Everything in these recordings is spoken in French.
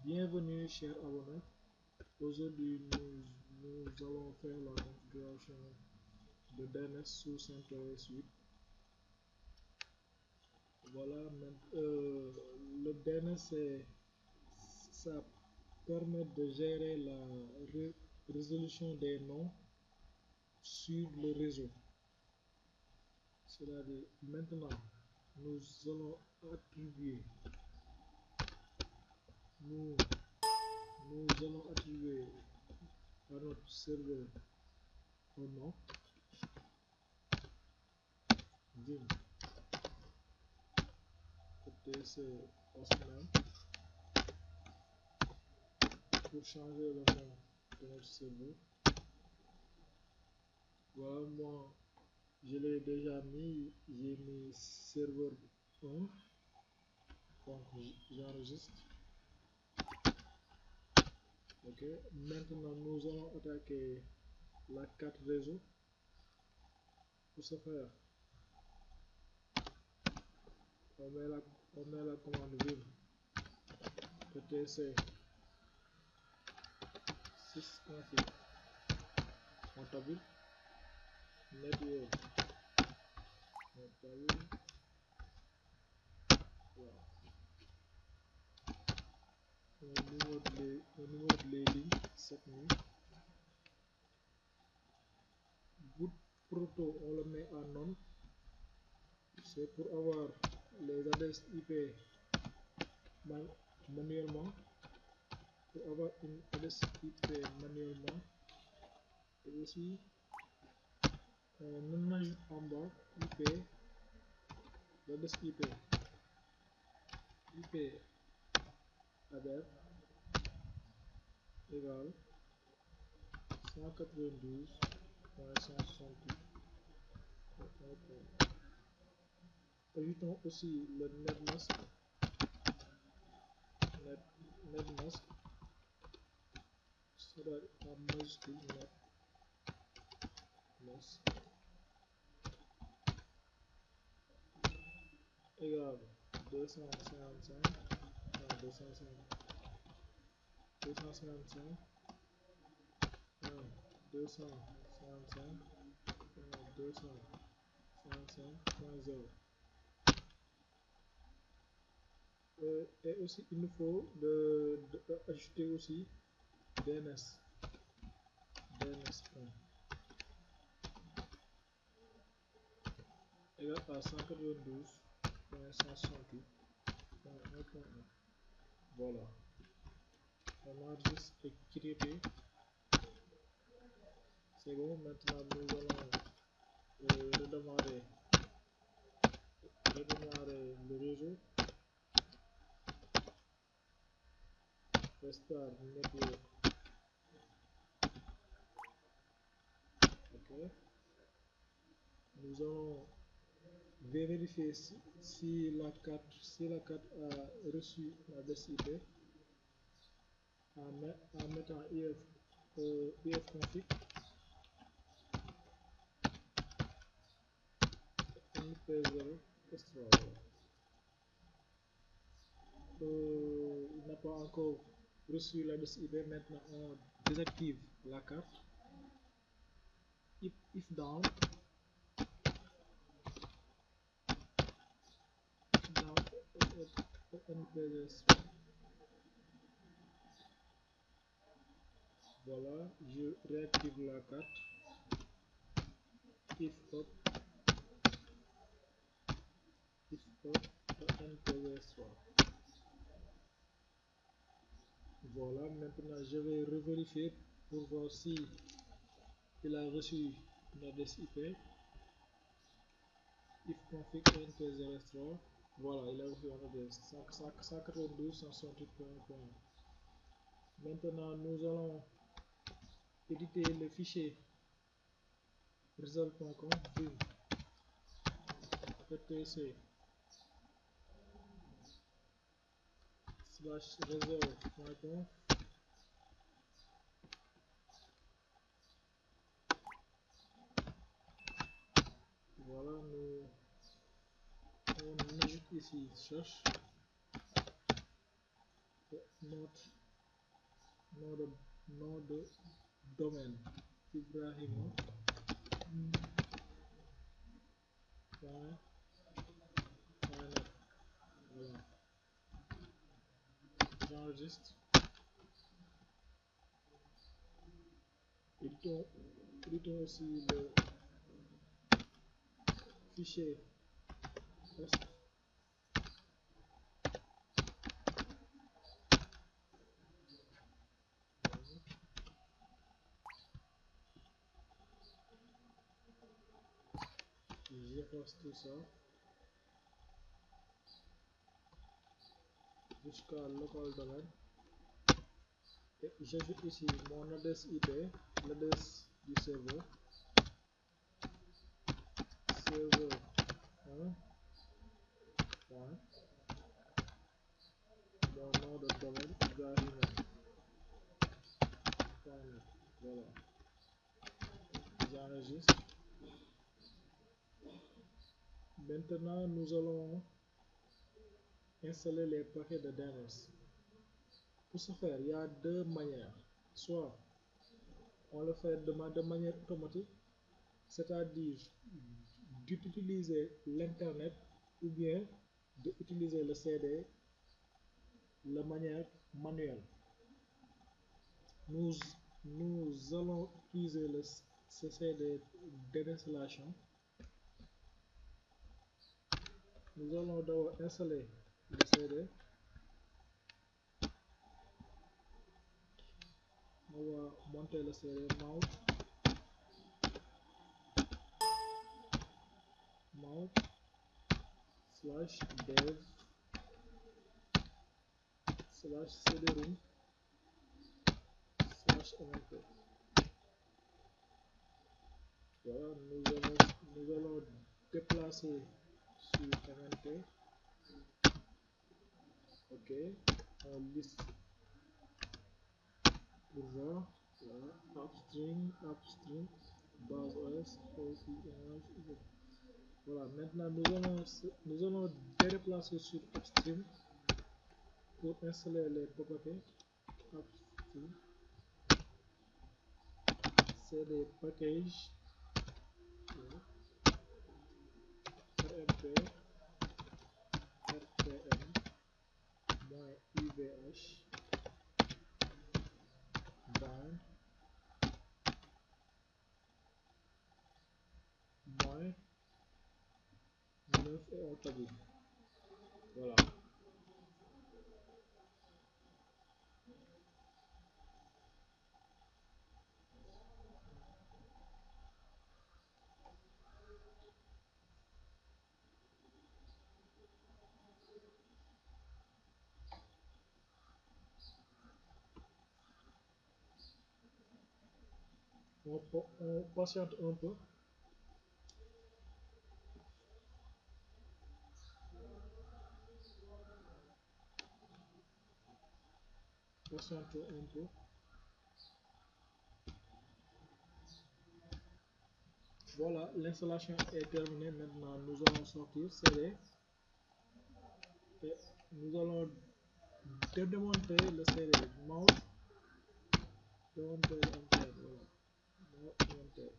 Bienvenue chers abonnés. Aujourd'hui nous allons faire la configuration de DNS sous CentOS 8. Voilà, le DNS ça permet de gérer la résolution des noms sur le réseau. C'est-à-dire maintenant nous allons attribuer à notre serveur un nom vim etc Osman pour changer le nom de notre serveur. Voilà, moi je l'ai déjà mis, j'ai mis serveur 1, donc j'enregistre. Ok, maintenant nous allons attaquer la carte réseau. Pour ce faire, on met la commande vim etc 6 config, on tabule network, on tabule, voilà. Le numéro de les lignes 7000. Boot proto on le met à non, c'est pour avoir les adresses IP manuellement, pour avoir une adresse IP manuellement. Et aussi on ajoute en bas IP, l'adresse IP adresse égale 192.168. Ajoutons aussi le netmask, sera en majuscule netmask égale 255 255.0. Et aussi il nous faut ajouter aussi DNS égale à 192.168.1.1. Voilà, on enregistre et créer. C'est bon, maintenant nous allons redémarrer le réseau. Restart network. Ok, nous allons vérifier si la carte a reçu l'adresse IP en mettant ifconfig np0 il n'a pas encore reçu l'adresse IP. Maintenant on désactive la carte. If down np0. Voilà, je réactive la carte. If up np0. Voilà, maintenant je vais revérifier pour voir si il a reçu l'adresse IP. If config np0. Voilà, il a reçu l'adresse 192.168.1. Maintenant nous allons éditer le fichier result.com vim etc/result.com. Voilà, on ajoute ici cherche nom de, nom de domaine Ibrahima point net. Voilà, j'enregistre. Éditons aussi le fichier host. J'efface tout ça jusqu'à local domaine et j'ajoute ici mon adresse IP, l'adresse du serveur 1 point mon nom de domaine Ibrahima.net. Voilà, j'enregistre. Maintenant nous allons installer les paquets de DNS. Pour ce faire, il y a deux manières. Soit on le fait de manière automatique, c'est-à-dire d'utiliser l'internet, ou bien d'utiliser le CD de manière manuelle. Nous, nous allons utiliser le CD d'installation. Nous allons d'abord installer le CD. On va monter le CD mount /dev /cdroom /mp. Voilà, nous allons déplacer sur mp. Ok, on liste pour voir. Voilà, upstream, base OS, image. Voilà, maintenant nous allons déplacer sur upstream pour installer les paquets. Upstream, c'est des packages rmp rpm -ivh bind -9 et on tabule. Voilà. On patiente un peu. Patiente un peu. Voilà, l'installation est terminée. Maintenant, nous allons sortir CD et nous allons démonter le CD. Mouse, démonter enter. Voilà, démonter.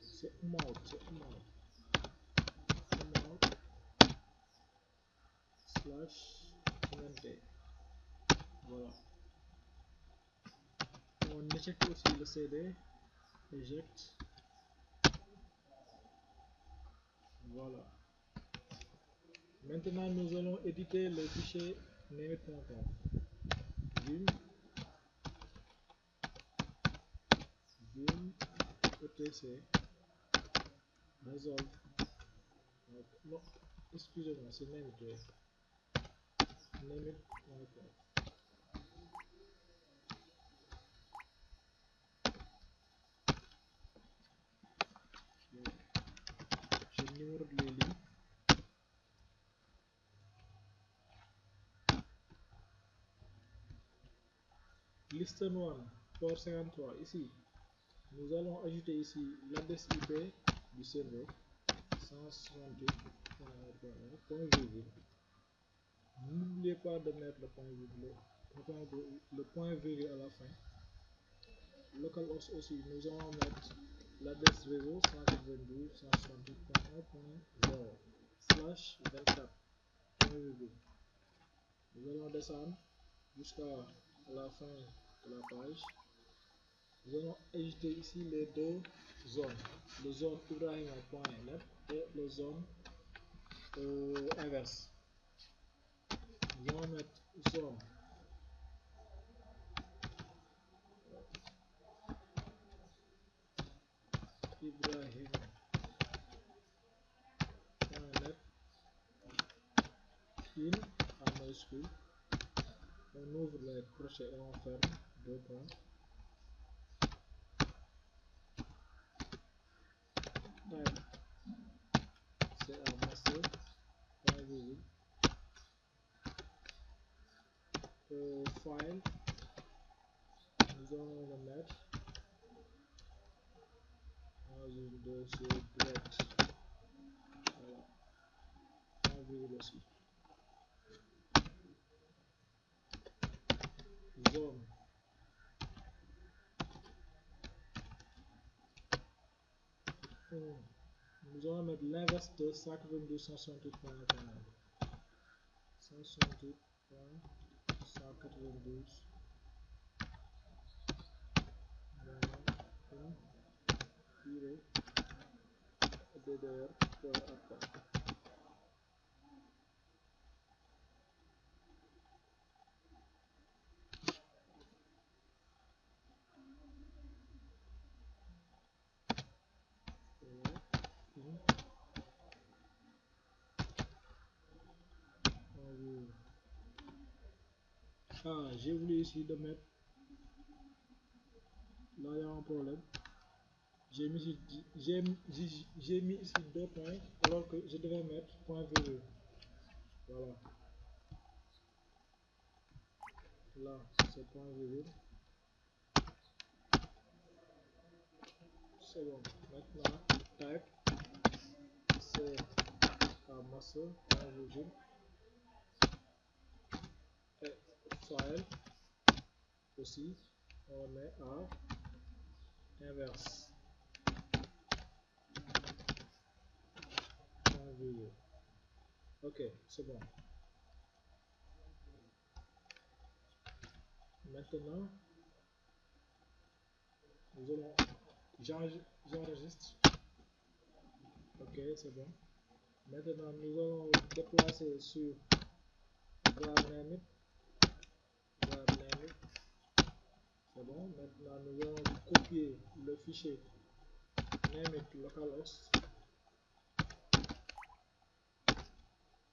C'est mount /mp. Voilà. On éjecte aussi le CD. Eject. Voilà. Maintenant, nous allons éditer le fichier name.conf. Vim etc resolve. Non, excusez-moi, c'est name.conf. Je numéro les lignes. Listen 1, port 53. Ici, nous allons ajouter ici l'adresse IP du serveur 168 point virgule. N'oubliez pas de mettre le point virgule, le point virgule à la fin. Localhost aussi, nous allons mettre l'adresse réseau 192.168.0/24. Nous allons descendre jusqu'à la fin de la page. Nous allons ajouter ici les deux zones, le zone ibrahima.net et le zone inverse. Nous allons mettre zone ibrahima.net in en majuscule. On ouvre les crochets et on ferme deux points. Type c'est un master point virgule. File, nous allons le mettre dans une dossier direct. Voilà, point virgule aussi. Zone nous allons mettre l'inverse de 192.168.1. 192.168.1.ddr.app. Ah, j'ai oublié ici de mettre, là il y a un problème, j'ai mis ici deux points alors que je devais mettre point virgule. Voilà, là c'est point virgule, c'est bon. Maintenant type c'est un master point virgule et file aussi on met à inverse point virgule. Ok, c'est bon. Maintenant nous allons, j'enregistre. Ok, c'est bon. Maintenant nous allons déplacer sur var_name it. C'est bon. Maintenant nous allons copier le fichier name it localhost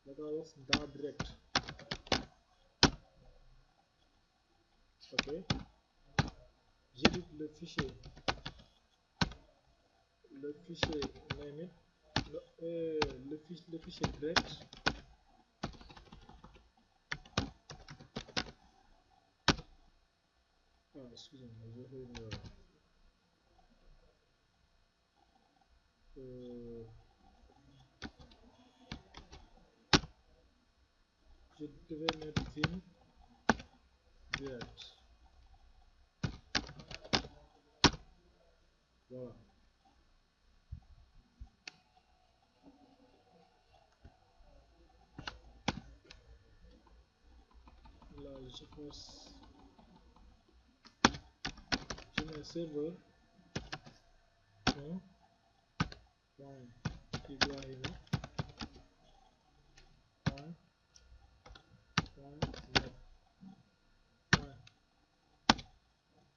dans direct. Ok, j'édite le fichier name it, le fichier direct. Ah, excusez-moi, je vais je devais mettre vim direct. Voilà. Là je passe, je mets serveur point ibrahima point net point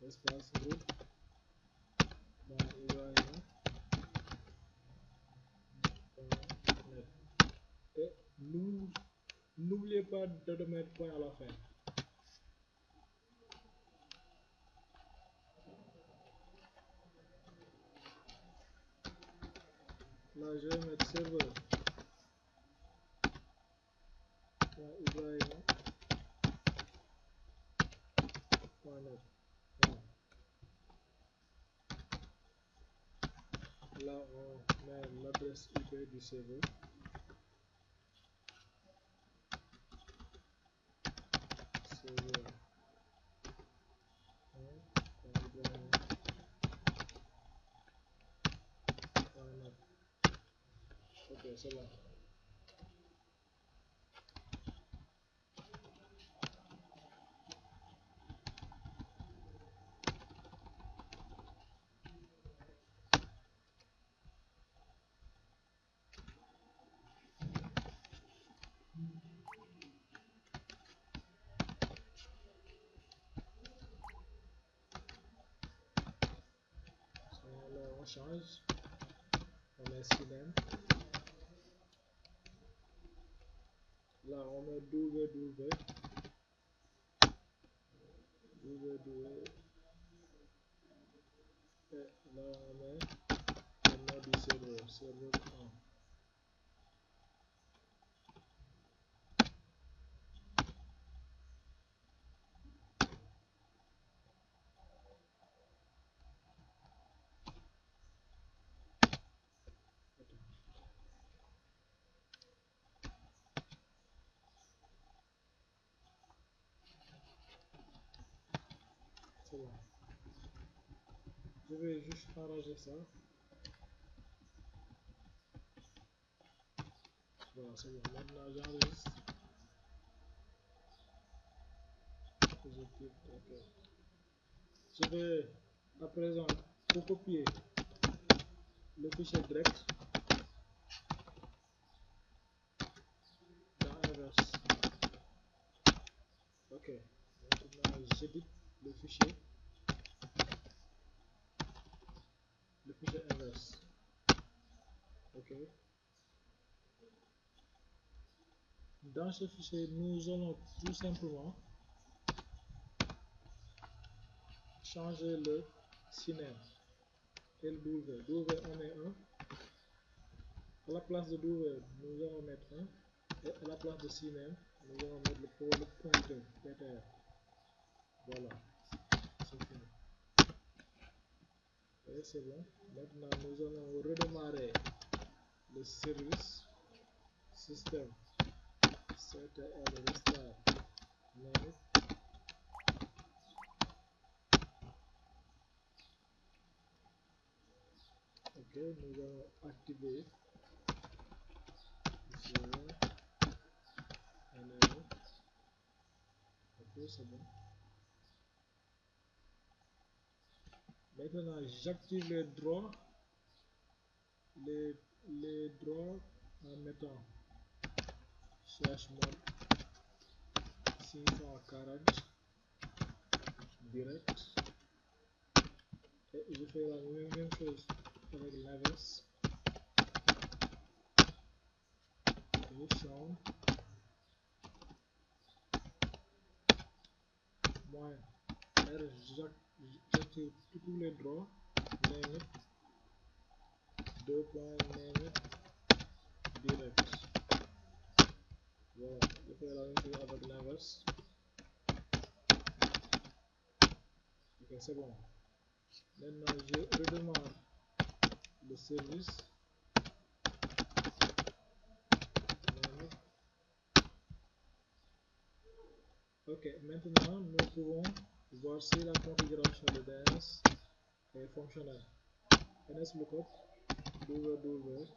espace groupe point ibrahima point net. Et n'oubliez pas de mettre point à la fin. Là je vais mettre serveur point ibrahima point net. Voilà. Là on met l'adresse IP du serveur. Ok, c'est bon. Là, on change. On met Cinem. Là, on met www. Et là, on met le nom du serveur, serveur 1. C'est bon. Je vais juste arranger ça. Voilà, c'est bon. Maintenant, j'enregistre. Ok. Je vais à présent recopier le fichier direct dans inverse. Ok. Maintenant, j'édite le fichier inverse. Ok. Dans ce fichier, nous allons tout simplement changer le Cinem. LW. W, on met 1. À la place de W, nous allons mettre 1. Et à la place de Cinem, nous allons mettre le pointeur PTR. Voilà. C'est fini. Et c'est bon. Maintenant, nous allons redémarrer le service système ctl restart name. Ok, nous allons activer ok, c'est bon. Maintenant, j'active les droits en mettant chmod 640 direct et je fais la même chose avec l'inverse. Je change moins R, j'active tous les droits name it 2.name direct. Voilà, je fais la même chose avec l'inverse. Ok, c'est bon. Maintenant, je redémarre le service. Ok, maintenant nous pouvons voir si la configuration de DNS est fonctionnelle. NSLookup www.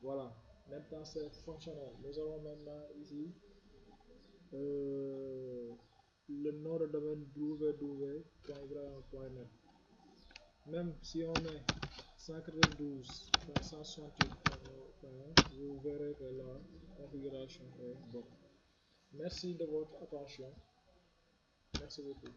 Voilà, maintenant c'est fonctionnel. Nous avons maintenant ici le nom de domaine www.ibrahima.net. Même si on met 192.168.1, vous verrez que la configuration est bonne. Merci de votre attention. Merci beaucoup.